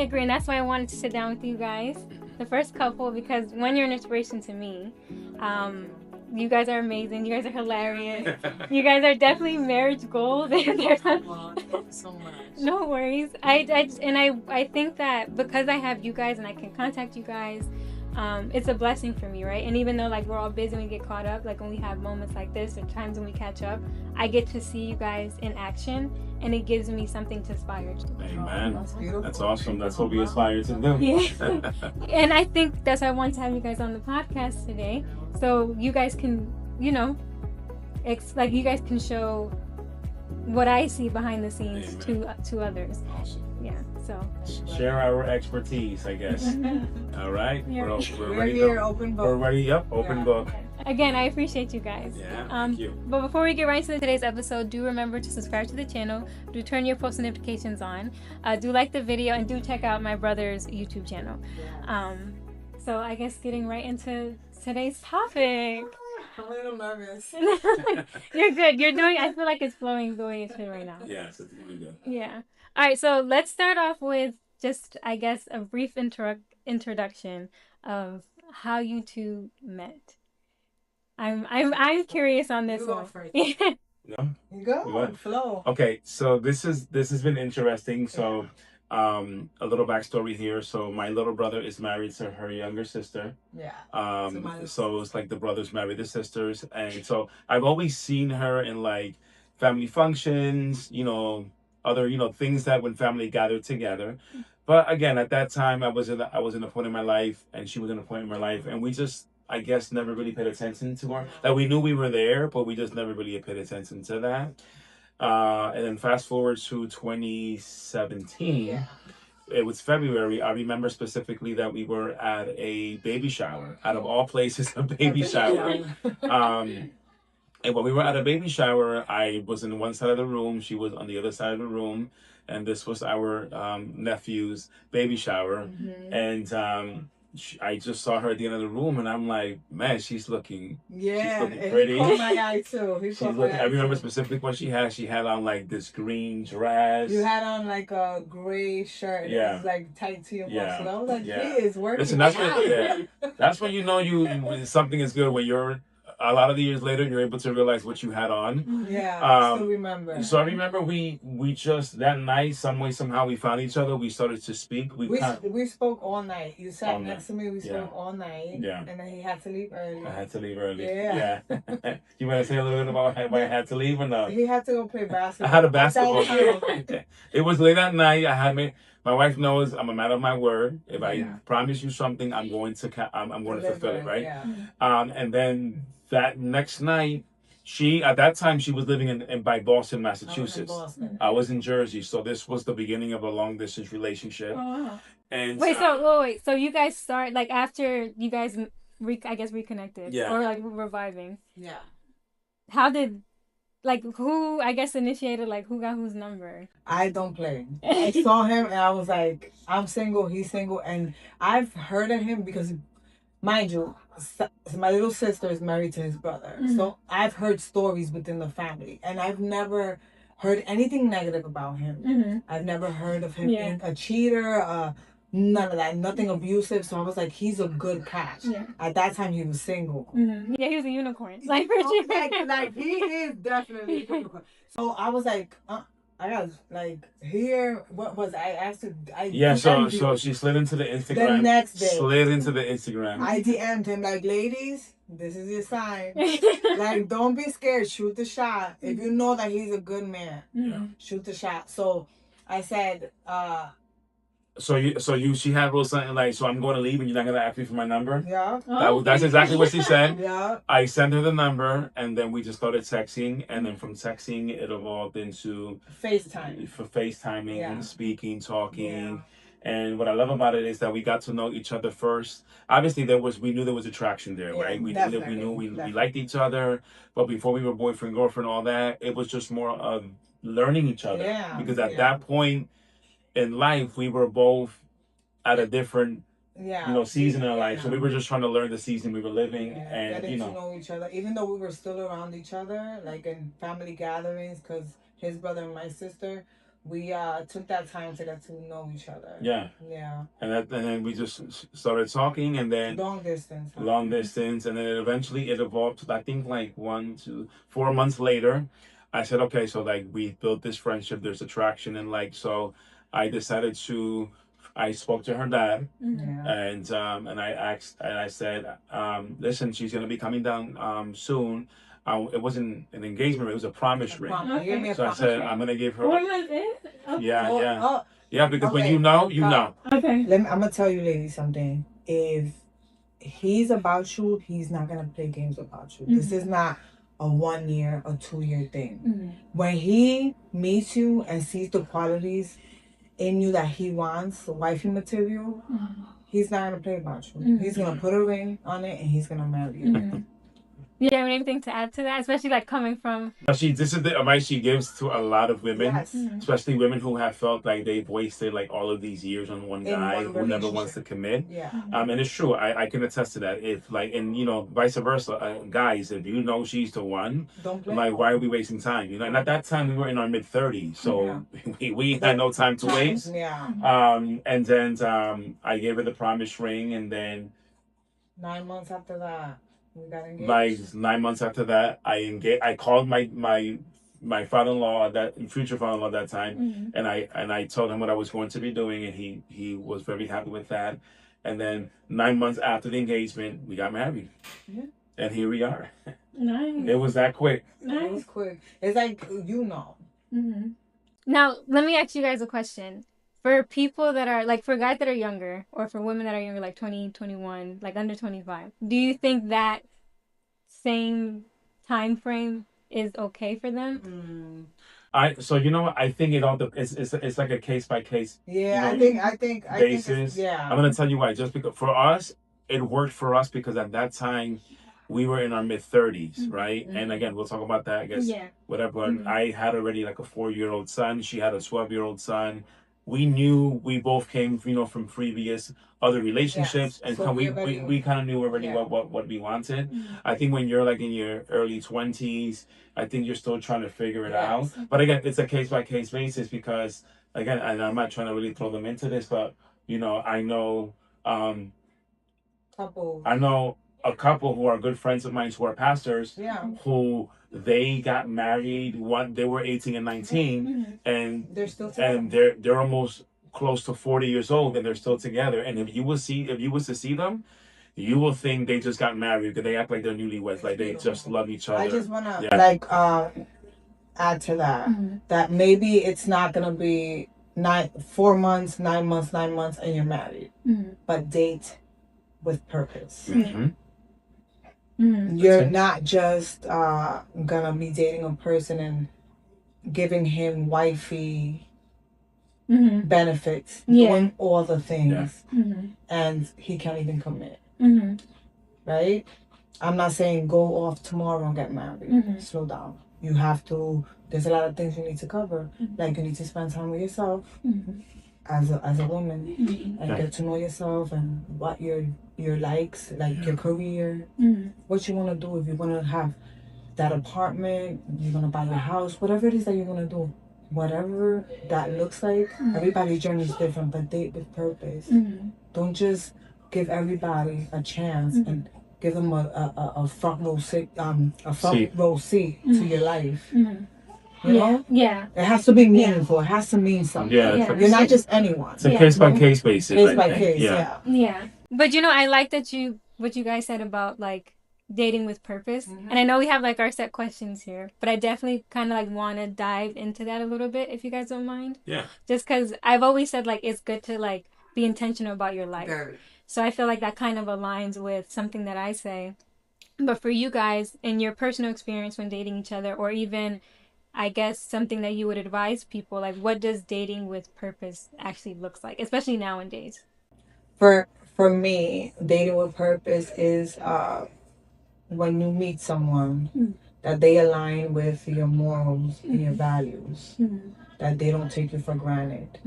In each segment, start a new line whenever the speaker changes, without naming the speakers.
I agree, and that's why I wanted to sit down with you guys, the first couple, because one, you're an inspiration to me. You guys are amazing. You guys are hilarious. You guys are definitely marriage goals.
Well, thank you so much.
No worries. I think that because I have you guys and I can contact you guys, it's a blessing for me, right? And even though like we're all busy and we get caught up, like when we have moments like this or times when we catch up, I get to see you guys in action, and it gives me something to aspire to.
Amen.
That's beautiful.
That's awesome. That's what we aspire to do.
Yeah. And I think that's why I wanted to have you guys on the podcast today, so you guys can, you know, like you guys can show what I see behind the scenes to others.
Awesome.
Yeah. So
Share our expertise, I guess. All right.
Yeah.
We're
We're
ready.
here, open book.
We're ready. Yep. Open
Yeah.
book.
again, I appreciate you guys.
Yeah. Thank you.
But before we get right into today's episode, do remember to subscribe to the channel. Do turn your post notifications on. Do like the video, and do check out my brother's YouTube channel. So I guess getting right into today's topic.
I'm a little nervous.
You're good. You're doing. I feel like it's flowing the way it should right now.
Yes, it's really good.
Yeah. All right. So let's start off with just, I guess, a brief introduction of how you two met. I'm curious on this
You go
one.
first.
No.
You go.
What?
Flow.
Okay, so this has been interesting. So, a little backstory here. So my little brother is married to her younger sister.
Yeah.
So it's like the brothers marry the sisters, and so I've always seen her in like family functions, other things that when family gathered together. But again, at that time, I was in a point in my life, and she was in a point in my life, and we just, I guess, never really paid attention to her. Like we knew we were there, but we just never really paid attention to that. And then fast forward to 2017.
Yeah.
It was February. I remember specifically that we were at a baby shower. Out of all places, a baby shower. And when we were at a baby shower, I was in one side of the room. She was on the other side of the room. And this was our nephew's baby shower.
Mhm.
And I just saw her at the end of the room, and I'm like, man, she's looking
Yeah.
looking
and
pretty.
He caught my eye too.
She's looking. I remember specifically what she had. She had on like this green dress.
You had on like a gray shirt. It
Yeah.
was like tight to your
Yeah.
muscle. I was like,
Yeah.
he is working.
Listen, that's
out.
that's when you know when something is good. When you're a lot of the years later, you're able to realize what you had on.
Yeah. I still remember.
So I remember we just that night, some way somehow we found each other. We started to speak.
We spoke all night. You sat
All
next to me. We spoke all night.
Yeah.
And then he had to leave early.
I had to leave early.
Yeah.
You want to say a little bit about why I had to leave or no?
He had to go play basketball.
I had a basketball
At that
game.
time.
It was late at night. My wife knows I'm a man of my word. If I
Yeah.
promise you something, I'm going to fulfill it, right?
Yeah.
And then that next night, at that time she was living in by Boston, Massachusetts.
Boston.
I was in Jersey, so this was the beginning of a long distance relationship.
Oh, wow.
And
Wait, so you guys start like after you guys, I guess reconnected,
Yeah.
or like reviving.
Yeah.
How did, like, who I guess initiated, like who got whose number?
I don't play. I saw him and I was like, I'm single, he's single, and I've heard of him because, mind you, my little sister is married to his brother.
Mhm.
So I've heard stories within the family, and I've never heard anything negative about him.
Mm-hmm.
I've never heard of him
Yeah.
being a cheater, none of that, nothing abusive. So I was like, he's a good catch.
Yeah.
At that time, he was single.
Mm-hmm. Yeah, he was a unicorn. Like for sure.
like he is definitely a unicorn. So I was like, I got like here. What was I asked to?
So she slid into the Instagram.
The next day.
Slid into the Instagram.
I DM'd him like, ladies, this is your sign. Like, don't be scared. Shoot the shot. If you know that he's a good man,
Mhm.
shoot the shot. So I said,
She had a little something like, so I'm going to leave and you're not gonna ask me for my number.
yeah,
That's exactly what she said.
yeah.
I sent her the number, and then we just started texting, and then from texting it evolved into
FaceTime.
for FaceTiming,
Yeah.
speaking, talking.
Yeah.
And what I love about it is that we got to know each other first. Obviously, we knew there was attraction there,
Yeah,
right? We
definitely,
knew we
definitely.
liked each other, but before we were boyfriend, girlfriend, all that, it was just more of learning each other.
Yeah,
Because at
yeah.
that point in life, we were both at a different,
Yeah.
season in life. So
Yeah.
we were just trying to learn the season we were living,
Yeah,
and
getting to know each other, even though we were still around each other, like in family gatherings, because his brother and my sister we took that time to get to know each other.
Yeah.
Yeah.
And then we just started talking, and then
Long distance.
long distance, and then eventually it evolved to, I think, like 4 months later, I said, okay, so like we built this friendship, there's attraction, and like so I decided to, I spoke to her dad,
Yeah.
and I asked, and I said, listen, she's gonna be coming down soon. It wasn't an engagement, it was a promise ring.
Okay.
So I said, I'm gonna give her.
4 months in? Okay.
Yeah. Yeah, because when
Okay.
you know, you know.
Okay.
I'm gonna tell you ladies something. If he's about you, he's not gonna play games about you. This is not a 1 year or 2 year thing. When he meets you and sees the qualities in you that he wants, wifey material, he's not gonna play about you. He's gonna put a ring on it and he's gonna marry you.
Do you have anything to add to that? Especially like coming from.
This is the advice she gives to a lot of women,
Yes.
especially women who have felt like they've wasted like all of these years on one guy who never wants to commit.
Yeah.
And it's true. I can attest to that. If like, and you know, vice versa, guys, if you know she's the one,
Don't play.
like, why are we wasting time? You know, and at that time we were in our mid-30s, so we had no time to waste.
Yeah.
And then I gave her the promise ring, and then
9 months after that, we got engaged.
like 9 months after that, I called my father-in-law, that future father-in-law at that time, and I told him what I was going to be doing, and he was very happy with that. And then 9 months after the engagement, we got married.
Yeah.
And here we are.
Nice.
It was that quick.
It was quick. It's like, you know.
Now, let me ask you guys a question. For people that are, like, for guys that are younger, or for women that are younger, like 20, 21, like under 25, do you think that same time frame is okay for them?
So you know what? I think it all it's like a case by case.
Yeah,
you know,
I think
basis.
yeah.
I'm gonna tell you why. Just because for us, it worked for us because at that time we were in our mid-30s, right? And again, we'll talk about that, I guess.
Yeah.
Whatever. But I had already like a 4-year-old son. She had a 12-year-old son. We knew we both came, you know, from previous other relationships, and
So
we kind of knew already what we wanted. I think when you're like in your early 20s, I think you're still trying to figure it out. But again, it's a case by case basis because again, and I'm not trying to really throw them into this, but you know, I know a couple who are good friends of mine who are pastors, who they got married when they were 18 and 19, and
they're still together.
And they're almost close to 40 years old, and they're still together. And if you was to see them, you will think they just got married because they act like they're newlyweds, like they just love each other.
I just wanna add to that that maybe it's not gonna be 4 months, 9 months, 9 months, and you're married, but date with purpose. You're not just gonna be dating a person and giving him wifey benefits, doing all the things, and he can't even commit. Right? I'm not saying go off tomorrow and get married. Slow down. You have to. There's a lot of things you need to cover. Like you need to spend time with yourself as a woman, and get to know yourself and what your likes, like your career, what you want to do. If you want to have that apartment, you're gonna buy your house, whatever it is that you're gonna do, whatever that looks like. Everybody's journey is different, but date with purpose. Don't just give everybody a chance and give them a front row seat, to your life. You know?
Yeah.
It has to be meaningful. It has to mean something. You're not just anyone.
It's a case by case basis.
Case by case. Yeah.
But you know, I like that what you guys said about like dating with purpose. And I know we have like our set questions here, but I definitely kind of like want to dive into that a little bit if you guys don't mind.
Yeah.
Just because I've always said like it's good to like be intentional about your life.
Very.
So I feel like that kind of aligns with something that I say. But for you guys, in your personal experience when dating each other, or even I guess something that you would advise people, like what does dating with purpose actually looks like, especially nowadays?
For me, dating with purpose is when you meet someone that they align with your morals and your values, that they don't take you for granted,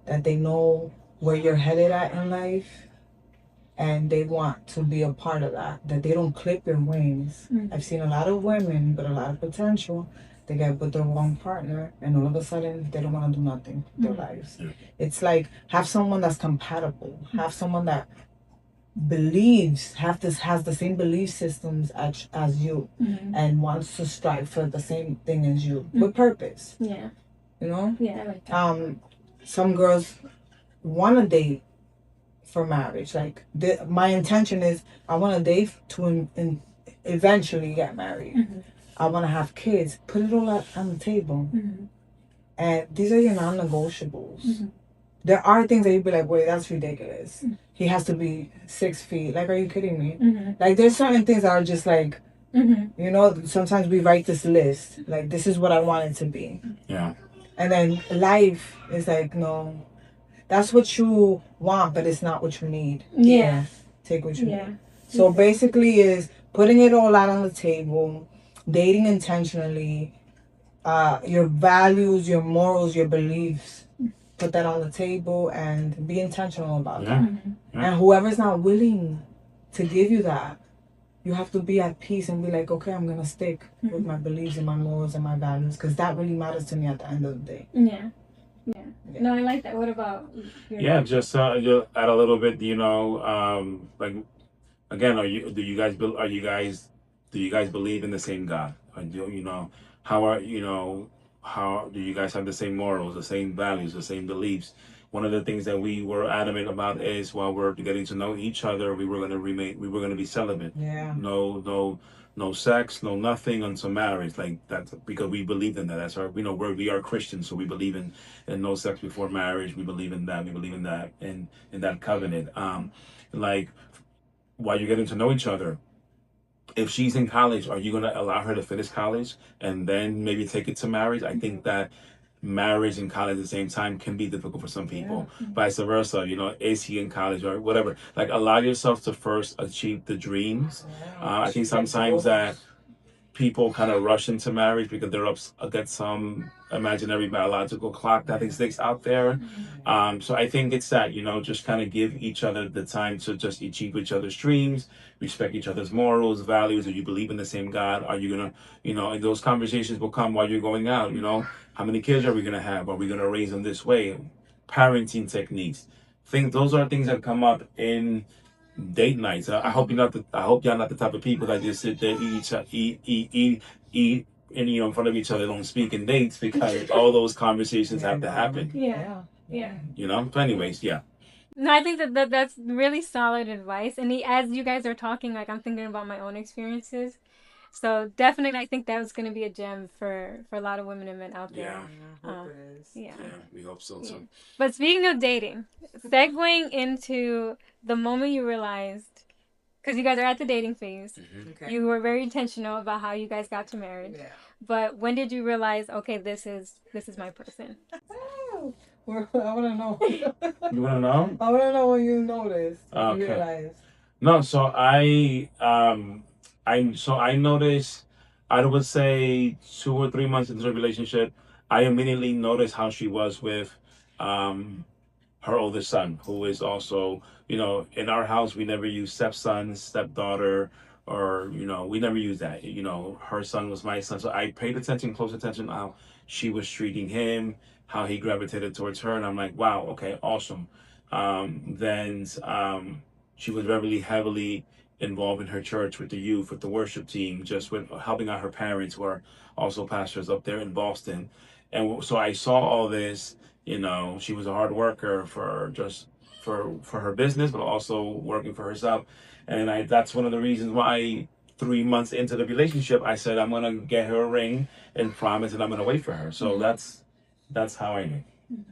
that they know where you're headed at in life, and they want to be a part of that they don't clip your wings. I've seen a lot of women with a lot of potential they get with the wrong partner, and all of a sudden they don't want to do nothing with their lives. It's like, have someone that's compatible, have someone that believes, has the same belief systems as you, and wants to strive for the same thing as you with purpose.
Yeah.
You know?
Yeah, I like that.
Some girls want to date for marriage. Like, my intention is, I want to date to eventually get married. I want to have kids. Put it all on the table. And these are your non-negotiables. There are things that you'd be like, wait, that's ridiculous. He has to be 6 feet. Like, are you kidding me? Like, there's certain things that are just like, you know, sometimes we write this list. Like, this is what I want it to be.
Yeah.
And then life is like, no, that's what you want, but it's not what you need.
Yeah.
Take what you need. So basically is putting it all out on the table, dating intentionally, your values, your morals, your beliefs, put that on the table and be intentional about that. And whoever's not willing to give you that, you have to be at peace and be like, okay, I'm going to stick with my beliefs and my morals and my values, because that really matters to me at the end of the day.
Yeah. No, I like that. What about
your just add a little bit, you know, like, again, do you guys believe in the same God? Or you know, how do you guys have the same morals, the same values, the same beliefs? One of the things that we were adamant about is, while we're getting to know each other, we were going to be celibate.
Yeah.
No sex, no nothing until marriage. Like, that's because we believe in that. That's our, we are Christians, so we believe in no sex before marriage. We believe in that. We believe in that, in that covenant. Like, while you're getting to know each other, if she's in college, are you going to allow her to finish college and then maybe take it to marriage? I think that marriage and college at the same time can be difficult for some people. Vice versa, is he in college or whatever? Like, allow yourself to first achieve the dreams. I think sometimes that people kind of rush into marriage because they're up against some imaginary biological clock that exists out there. So I think it's that, just kind of give each other the time to just achieve each other's dreams, respect each other's morals, values. Do you believe in the same God? Are you going to, and those conversations will come while you're going out, how many kids are we going to have? Are we going to raise them this way? Parenting techniques. Those are things that come up in date nights. I hope y'all not the type of people that just sit there, eat, and in front of each other, don't speak in dates, because all those conversations have to happen.
Yeah.
But anyways, yeah.
No, I think that's really solid advice. And as you guys are talking, like, I'm thinking about my own experiences. So definitely, I think that was going to be a gem for a lot of women and men out there.
Yeah, I hope it is.
Yeah, we hope so too.
But speaking of dating, segueing into the moment you realized, because you guys are at the dating phase, you were very intentional about how you guys got to marriage. Yeah. But when did you realize, okay, this is my person?
I want to know.
You want to know?
I want to know when you noticed. Okay. You realized.
No, so I noticed, I would say 2 or 3 months into the relationship, I immediately noticed how she was with her oldest son, who is also, in our house, we never use stepson, stepdaughter, or, we never use that. Her son was my son. So I paid close attention how she was treating him, how he gravitated towards her. And I'm like, wow, okay, awesome. Then she was really heavily involved in her church with the youth, with the worship team, just with helping out her parents, who are also pastors up there in Boston. And so I saw all this. She was a hard worker for her business, but also working for herself. And that's one of the reasons why 3 months into the relationship, I said, I'm gonna get her a ring and promise, and I'm gonna wait for her. So that's how I knew.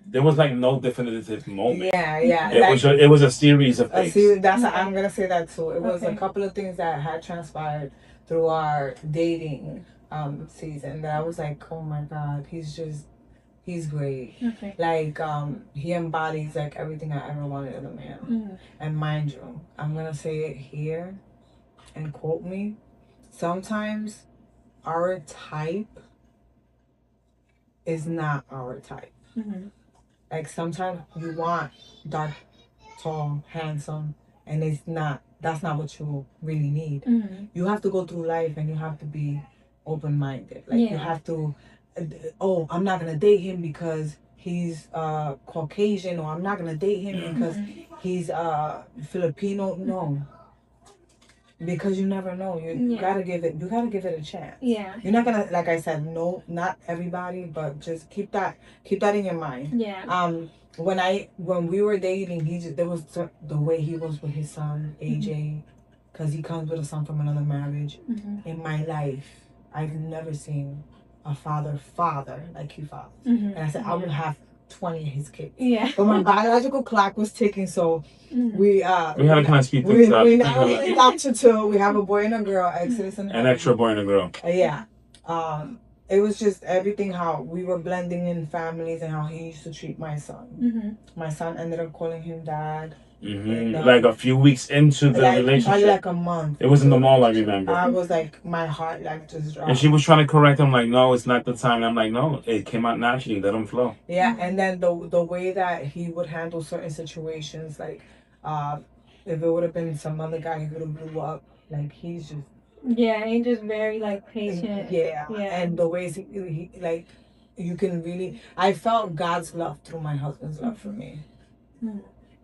There was like no definitive moment.
Yeah.
It was a series of things.
I'm gonna say that too. It was a couple of things that had transpired through our dating season that I was like, oh my God, he's great. Okay. Like, he embodies like everything I ever wanted in a man. And mind you, I'm gonna say it here and quote me. Sometimes our type is not our type. Like, sometimes you want dark, tall, handsome, and that's not what you really need. You have to go through life and you have to be open-minded. Like you have to, I'm not gonna date him because he's Caucasian, or I'm not gonna date him because he's Filipino. No, because you never know. You gotta give it a chance.
Yeah.
You're not gonna, like I said, no, not everybody, but just keep that in your mind.
Yeah.
When we were dating, there was the way he was with his son AJ, because he comes with a son from another marriage. In my life, I've never seen a father like he fathers. And I said I would have 20 of his kids.
Yeah.
But my biological clock was ticking, so we had
to kind of speed things up.
We got to two. We have a boy and a girl. Exodus and
an extra boy and a girl.
Yeah. It was just everything, how we were blending in families and how he used to treat my son. My son ended up calling him dad. And,
like a few weeks into the relationship.
Like a month.
It was in the mall, I remember.
I was like, my heart like just dropped.
And she was trying to correct him, like, no, it's not the time. And I'm like, no, it came out naturally. Let him flow.
Yeah, and then the way that he would handle certain situations, like, if it would have been some other guy, he would have blew up. Like, he's just...
Yeah, he's just very, like, patient.
Yeah. And the ways he like, you can really... I felt God's love through my husband's love for me.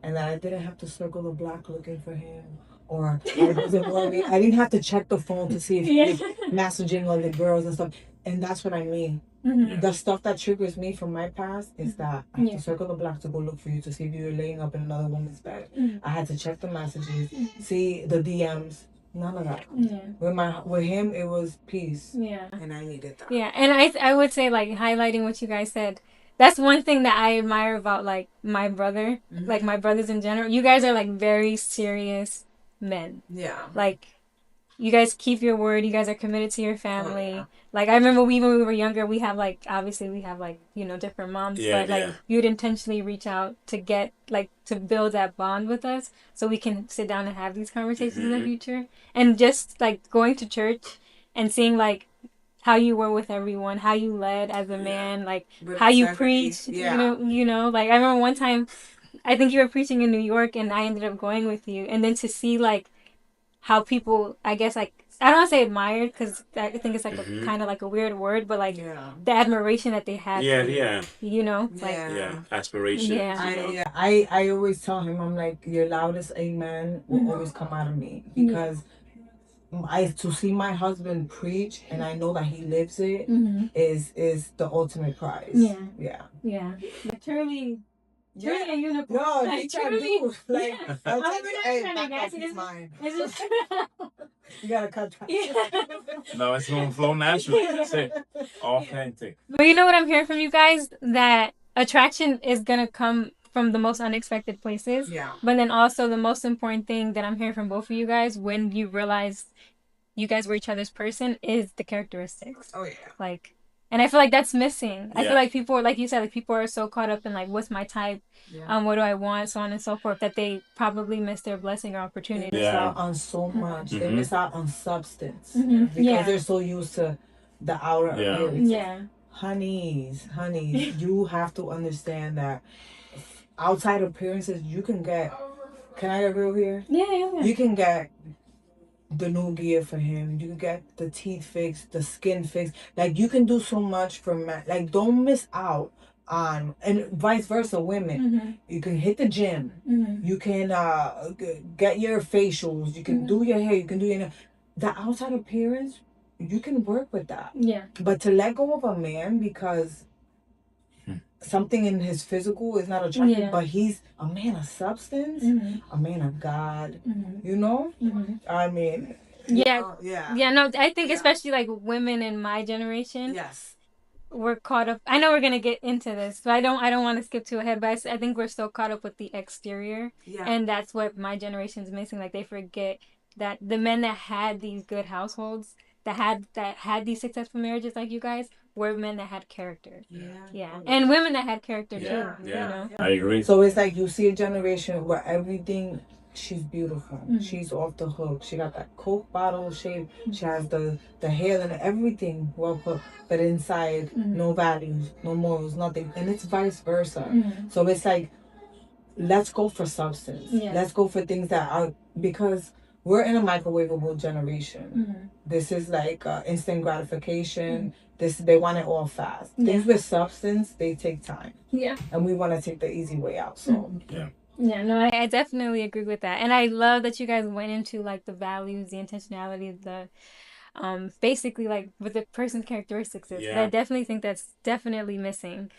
And that I didn't have to circle the block looking for him. Or I wasn't worried. I didn't have to check the phone to see if he was messaging all the girls and stuff. And that's what I mean. The stuff that triggers me from my past is that I have to circle the block to go look for you to see if you're laying up in another woman's bed. I had to check the messages, see the DMs. None of that. With him, it was peace.
Yeah.
And I needed that.
Yeah, and I would say, like, highlighting what you guys said, that's one thing that I admire about, like, my brother, like, my brothers in general. You guys are, like, very serious men.
Yeah.
Like, you guys keep your word. You guys are committed to your family.
Oh, yeah.
Like, I remember when we were younger, we have, like, obviously we have, like, you know, different moms. But, like, you'd intentionally reach out to get, like, to build that bond with us so we can sit down and have these conversations in the future. And just, like, going to church and seeing, like, how you were with everyone, how you led as a man, like, how you preached, you know, like, I remember one time, I think you were preaching in New York, and I ended up going with you, and then to see, like, how people, I guess, like, I don't want to say admired, because I think it's, like, a kind of, like, a weird word, but, like, the admiration that they had for you, you know? Like,
aspiration.
I always tell him, I'm like, your loudest amen will always come out of me, because to see my husband preach and I know that he lives it is the ultimate prize.
Yeah. But truly a unicorn.
No,
like,
he tried to do. Like,
I'm
back off his mind. You gotta cut that.
No, it's gonna flow naturally. That's it. Authentic.
But you know what I'm hearing from you guys? That attraction is gonna come from the most unexpected places.
Yeah.
But then also the most important thing that I'm hearing from both of you guys when you realize you guys were each other's person is the characteristics.
Oh yeah.
Like, and I feel like that's missing. I feel like people, like you said, like people are so caught up in like, what's my type? What do I want? So on and so forth, that they probably miss their blessing or opportunity.
They miss out on so much. They miss out on substance because they're so used to the outer appearance.
Yeah.
Honeys, you have to understand that outside appearances, you can get. Can I get real here?
Yeah.
You can get the new gear for him. You can get the teeth fixed, the skin fixed. Like, you can do so much for men. Like, don't miss out on, and vice versa, women. You can hit the gym. You can get your facials. You can do your hair. You can do your... The outside appearance, you can work with that.
Yeah.
But to let go of a man because something in his physical is not attractive, but he's a man of substance, a man of God, you know? I mean... No, I think especially like women in my generation, we're caught up... I know we're going to get into this, so I don't want to skip too ahead, but I think we're still caught up with the exterior, and that's what my generation's missing. Like, they forget that the men that had these good households, that had these successful marriages like you guys, were men that had character. And women that had character too. You know?
I agree.
So it's like you see a generation where everything, she's beautiful. She's off the hook. She got that Coke bottle shape. She has the hair and everything well put. But inside, no values, no morals, nothing. And it's vice versa. So it's like, let's go for substance. Let's go for things that are... Because we're in a microwavable generation. This is like instant gratification. They want it all fast. Things with substance, they take time.
Yeah.
And we want to take the easy way out. So
yeah.
Yeah, no, I definitely agree with that. And I love that you guys went into like the values, the intentionality, the basically like what the person's characteristics is.
Yeah.
I definitely think that's definitely missing.